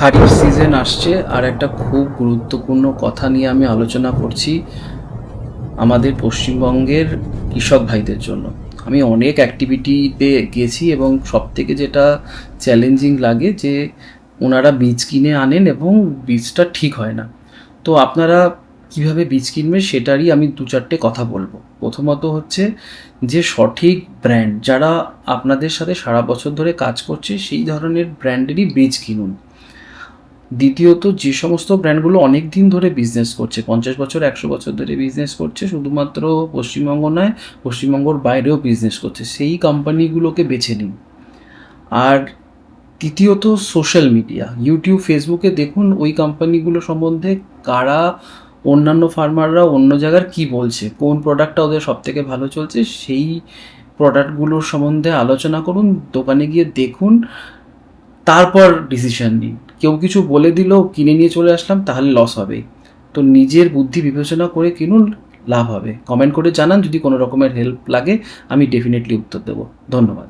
Kharif season আসছে আর একটা খুব গুরুত্বপূর্ণ কথা নিয়ে আমি আলোচনা করছি আমাদের পশ্চিমবঙ্গের কৃষক ভাইদের জন্য। আমি অনেক অ্যাক্টিভিটিতে গেছি এবং সবথেকে যেটা চ্যালেঞ্জিং লাগে যে ওনারা বীজ কিনে আনেন এবং বীজটা ঠিক হয় না। তো আপনারা কীভাবে বীজ কিনবেন সেটারই আমি দু চারটে কথা বলবো। প্রথমত হচ্ছে যে সঠিক ব্র্যান্ড, যারা আপনাদের সাথে সারা বছর ধরে কাজ করছে সেই ধরনের ব্র্যান্ডেরই বীজ কিনুন। দ্বিতীয়ত, যে সমস্ত ব্র্যান্ডগুলো অনেক দিন ধরে বিজনেস করছে, 50 বছর 100 বছর ধরে বিজনেস করছে, শুধুমাত্র পশ্চিমবঙ্গ নয় পশ্চিমবঙ্গর বাইরেও বিজনেস করছে, সেই কোম্পানিগুলোকে বেছে নিন। আর তৃতীয়ত, সোশ্যাল মিডিয়া, ইউটিউব, ফেসবুকে দেখুন ওই কোম্পানিগুলো সম্বন্ধে কারা, অন্যান্য ফার্মাররা অন্য জায়গার কি বলছে, কোন প্রোডাক্টটা ওদের সবথেকে ভালো চলছে, সেই প্রোডাক্টগুলোর সম্বন্ধে আলোচনা করুন, দোকানে গিয়ে দেখুন, তারপর ডিসিশন নিন। কেউ কিছু বলে দিল, কিনে নিয়ে চলে আসলাম, তাহলে লস হবে। তো নিজের বুদ্ধি বিবেচনা করে কিনুন, লাভ হবে। কমেন্ট করে জানান যদি কোনো রকমের হেল্প লাগে, আমি ডেফিনেটলি উত্তর দেবো। ধন্যবাদ।